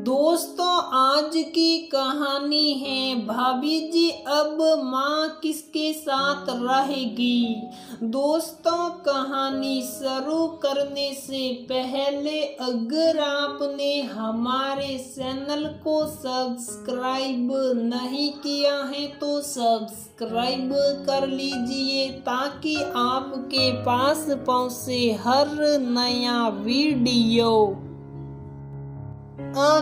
दोस्तों, आज की कहानी है भाभी जी अब माँ किसके साथ रहेगी। दोस्तों, कहानी शुरू करने से पहले अगर आपने हमारे चैनल को सब्सक्राइब नहीं किया है तो सब्सक्राइब कर लीजिए ताकि आपके पास पहुँचे हर नया वीडियो।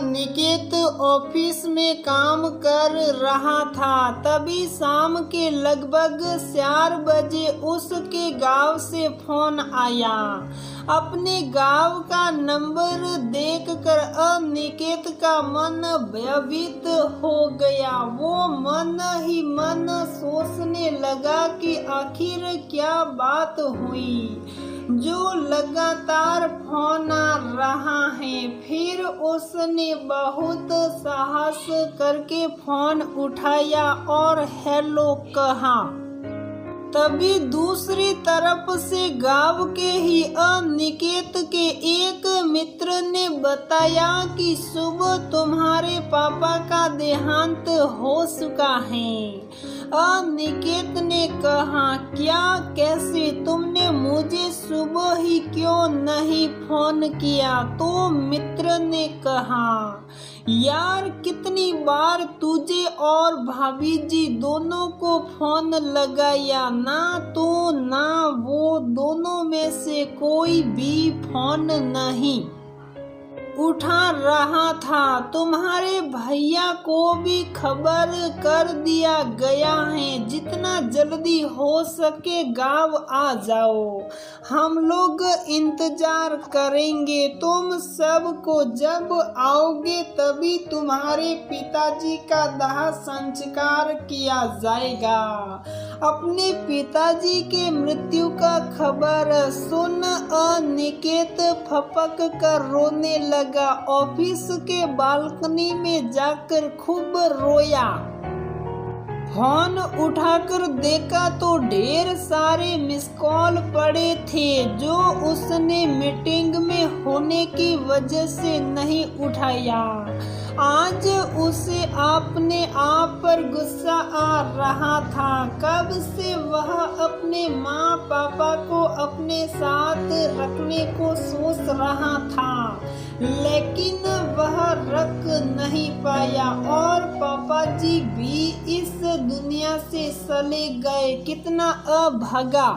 निकेत ऑफिस में काम कर रहा था, तभी शाम के लगभग 4 बजे उसके गांव से फोन आया। अपने गांव का नंबर देखकर निकेत का मन भयभीत हो गया। वो मन ही मन सोचने लगा कि आखिर क्या बात हुई जो लगातार फोन आ रहा है। फिर उसने बहुत साहस करके फोन उठाया और हेलो कहा। तभी दूसरी तरफ से गांव के ही निकेत के एक मित्र ने बताया कि सुबह तुम्हारे पापा का देहांत हो चुका है। निकेत ने कहा, क्या, कैसे? तुमने मुझे सुबह ही क्यों नहीं फोन किया? तो मित्र ने कहा, यार कितनी बार तुझे और भाभी जी दोनों को फोन लगाया, ना तो ना वो दोनों में से कोई भी फोन नहीं उठा रहा था। तुम्हारे भैया को भी खबर कर दिया गया है, जितना जल्दी हो सके गांव आ जाओ, हम लोग इंतजार करेंगे तुम सबको। जब आओगे तभी तुम्हारे पिताजी का दाह संस्कार किया जाएगा। अपने पिताजी के मृत्यु का खबर सुन निकेत फपक कर रोने लगा। ऑफिस के बालकनी में जाकर खूब रोया। फोन उठाकर देखा तो ढेर सारे मिस कॉल पड़े थे जो उसने मीटिंग में होने की वजह से नहीं उठाया। आज उसे अपने आप पर गुस्सा आ रहा था। कब से वह अपने माँ पापा को अपने साथ रखने को सोच रहा था, लेकिन वह रख नहीं पाया और पापा जी भी इस दुनिया से चले गए। कितना अभागा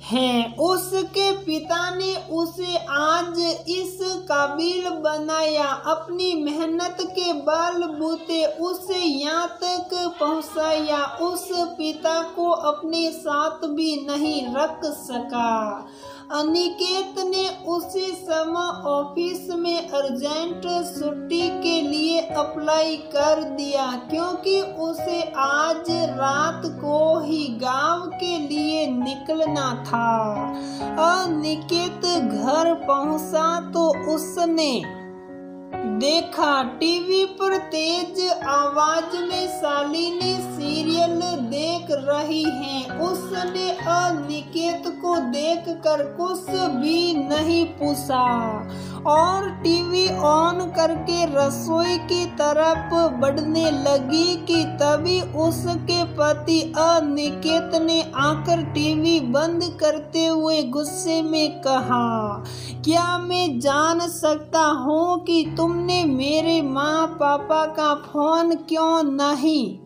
है। उसके पिता ने उसे आज इस काबिल बनाया, अपनी मेहनत के बलबूते उसे यहाँ तक पहुँचाया। उस पिता को अपने साथ भी नहीं रख सका। अनिकेत ने उसी समय ऑफिस में अर्जेंट छुट्टी के लिए अप्लाई कर दिया, क्योंकि उसे आज रात को ही गांव के लिए निकलना था। अनिकेत घर पहुंचा तो उसने देखा टीवी पर तेज आवाज में शालिनी सीरियल देख रही हैं। उसने अनिकेत को देखकर कुछ भी नहीं पूछा और टीवी ऑन करके रसोई की तरफ बढ़ने लगी कि तभी उसके पति अनिकेत ने आकर टीवी बंद करते हुए गुस्से में कहा, क्या मैं जान सकता हूँ कि तुमने मेरे माँ पापा का फोन क्यों नहीं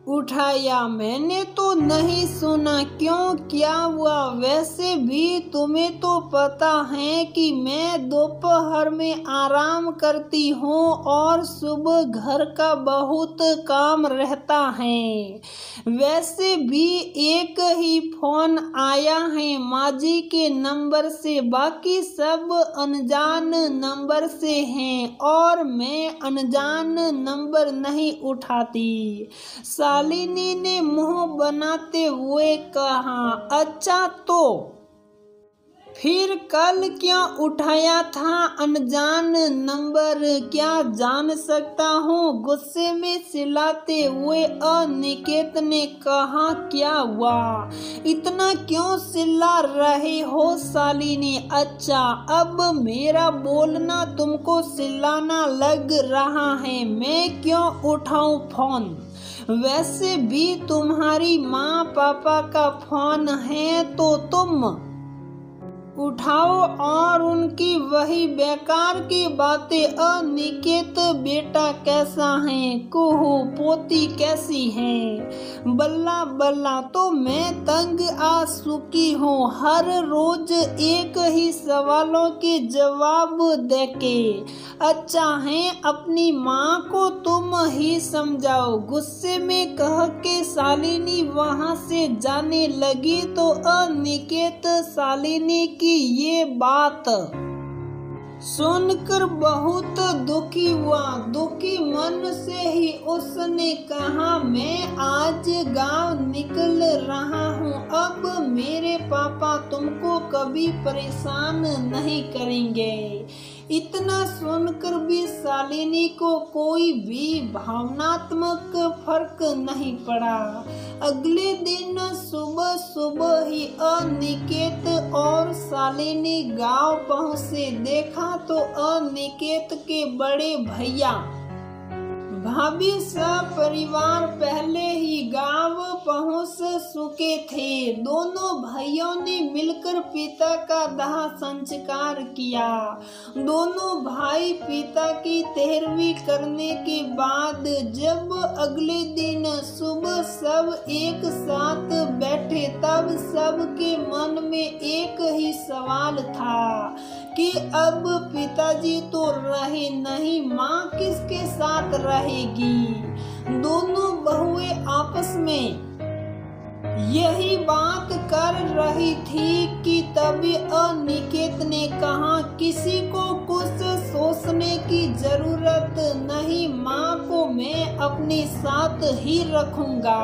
उठाया? मैंने तो नहीं सुना। क्यों, क्या हुआ? वैसे भी तुम्हें तो पता है कि मैं दोपहर में आराम करती हूँ और सुबह घर का बहुत काम रहता है। वैसे भी एक ही फोन आया है माँ-जी के नंबर से, बाकी सब अनजान नंबर से हैं और मैं अनजान नंबर नहीं उठाती। शालिनी ने मुंह बनाते हुए कहा, अच्छा तो फिर कल क्यों उठाया था अनजान नंबर, क्या जान सकता हूँ? गुस्से में चिल्लाते हुए अनिकेत ने कहा। क्या हुआ, इतना क्यों चिल्ला रहे हो शालिनी? अच्छा, अब मेरा बोलना तुमको चिल्लाना लग रहा है। मैं क्यों उठाऊं फोन? वैसे भी तुम्हारी माँ पापा का फोन है तो तुम उठाओ और उनकी वही बेकार की बातें। अनिकेत बेटा कैसा है? कुहू पोती कैसी है? बल्ला बल्ला तो मैं तंग आ चुकी हूँ हर रोज एक ही सवालों के जवाब देके। अच्छा है अपनी माँ को तुम ही समझाओ। गुस्से में कह के शालिनी वहाँ से जाने लगी तो अनिकेत शालिनी की ये बात सुनकर बहुत दुखी हुआ। दुखी मन से ही उसने कहा, मैं आज गांव निकल रहा हूँ। अब मेरे पापा तुमको कभी परेशान नहीं करेंगे। इतना सुनकर भी शालिनी को कोई भी भावनात्मक फर्क नहीं पड़ा। अगले दिन सुबह सुबह ही अनिकेत और शालिनी गांव पहुंचे। देखा तो अनिकेत के बड़े भैया भाभी सब परिवार पहले ही गांव पहुंच चुके थे। दोनों भाइयों ने मिलकर पिता का दाह संस्कार किया। दोनों भाई पिता की तेरहवीं करने के बाद जब अगले दिन सुबह सब एक साथ बैठे तब सबके मन में एक ही सवाल था कि अब पिताजी तो रहे नहीं, माँ किसके साथ रहेगी? दोनों बहुएं आपस में यही बात कर रही थी कि तभी अनिकेत ने कहा, किसी को कुछ सोचने की जरूरत नहीं, माँ को मैं अपने साथ ही रखूंगा।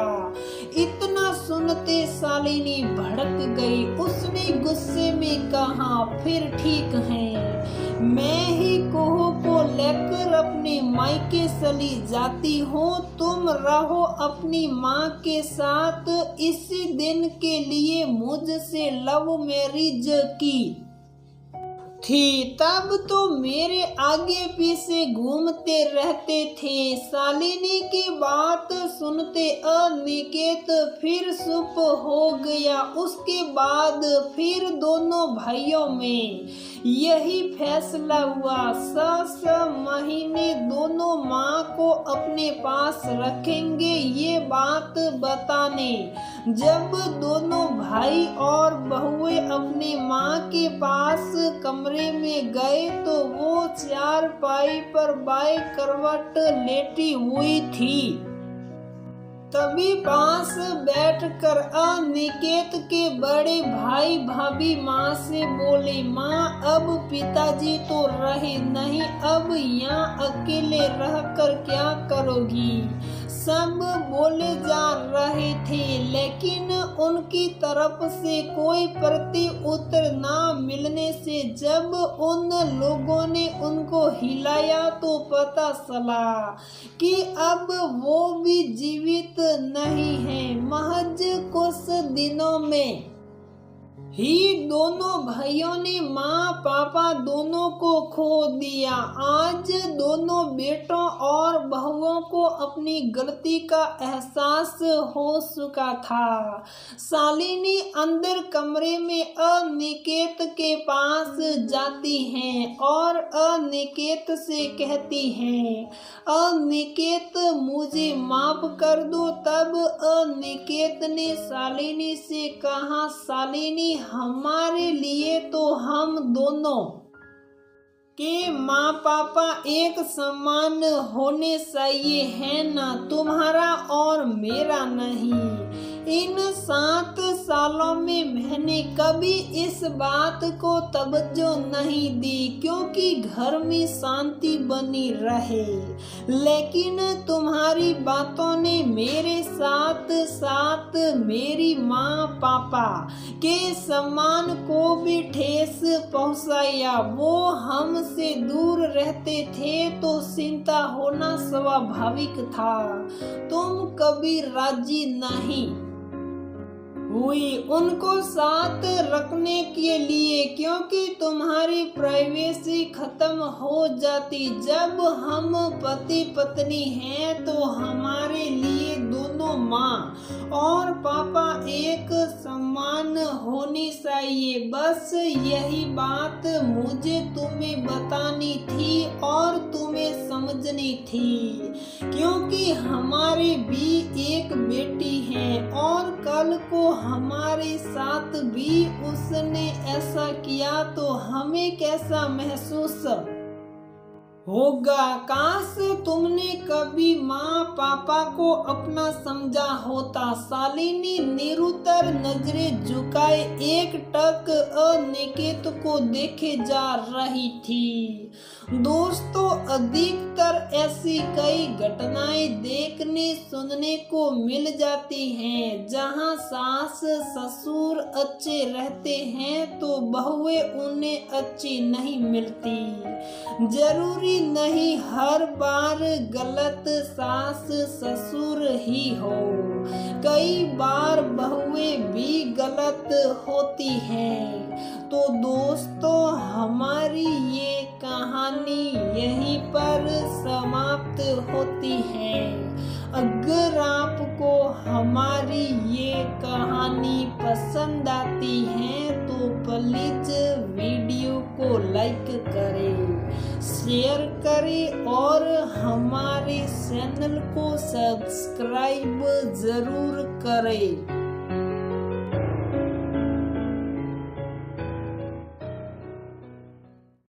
इतना सुनते शालिनी भड़क गई। उसने गुस्से में कहा, फिर ठीक है, मैं ही कुहू को लेकर अपने मायके चली जाती हूँ। तुम रहो अपनी माँ के साथ। इसी दिन के लिए मुझसे लव मैरिज की थी, तब तो मेरे आगे पीछे घूमते रहते थे। शालिनी की बात सुनते अनिकेत फिर चुप हो गया। उसके बाद फिर दोनों भाइयों में यही फैसला हुआ, 6 महीने दोनों माँ को अपने पास रखेंगे। ये बात बताने जब दोनों भाई और बहुएं अपनी माँ के पास कमरे में गए तो वो चारपाई पर बाई करवट लेटी हुई थी। तभी पास बैठकर अनिकेत के बड़े भाई भाभी माँ से बोले, माँ अब पिताजी तो रहे नहीं, अब यहाँ अकेले रहकर क्या करोगी? सब बोले जा रहे थे, लेकिन उनकी तरफ से कोई प्रति उत्तर ना मिलने से जब उन लोगों ने उनको हिलाया तो पता चला कि अब वो भी जीवित नहीं है। महज कुछ दिनों में ही दोनों भाइयों ने माँ पापा दोनों को खो दिया। आज दोनों बेटों और बहुओं को अपनी गलती का एहसास हो चुका था। शालिनी अंदर कमरे में अनिकेत के पास जाती हैं और अनिकेत से कहती हैं, अनिकेत मुझे माफ कर दो। तब अनिकेत ने शालिनी से कहा, शालिनी हमारे लिए तो हम दोनों के माँ पापा एक समान होने चाहिए, है ना? तुम्हारा और मेरा नहीं। इन 7 सालों में मैंने कभी इस बात को तवज्जो नहीं दी क्योंकि घर में शांति बनी रहे, लेकिन तुम्हारी बातों ने मेरे साथ साथ मेरी माँ पापा के सम्मान को भी ठेस पहुँचाया। वो हमसे दूर रहते थे तो चिंता होना स्वाभाविक था। तुम कभी राजी नहीं हुई उनको साथ रखने के लिए क्योंकि तुम्हारी प्राइवेसी खत्म हो जाती। जब हम पति पत्नी हैं तो हमारे लिए दोनों माँ और पापा एक समान होनी चाहिए। बस यही बात मुझे तुम्हें बतानी थी और तुम्हें समझनी थी क्योंकि हमारे भी एक बेटी है और कल को हमारे साथ भी उसने ऐसा किया तो हमें कैसा महसूस होगा। काश तुमने कभी माँ पापा को अपना समझा होता। शालिनी निरुत्तर नजरें झुकाए एक टक अनिकेत को देखे जा रही थी। दोस्तों, अधिकतर ऐसी कई घटनाएं देखने सुनने को मिल जाती हैं जहां सास ससुर अच्छे रहते हैं तो बहुएं उन्हें अच्छी नहीं मिलती। जरूरी नहीं हर बार गलत सास ससुर ही हो, कई बार बहुएं भी गलत होती हैं। तो दोस्तों, हमारी ये कहानी यहीं पर समाप्त होती है। अगर आपको हमारी ये कहानी पसंद आती है तो प्लीज वीडियो को लाइक करें, शेयर करें और हमारे चैनल को सब्सक्राइब जरूर करें।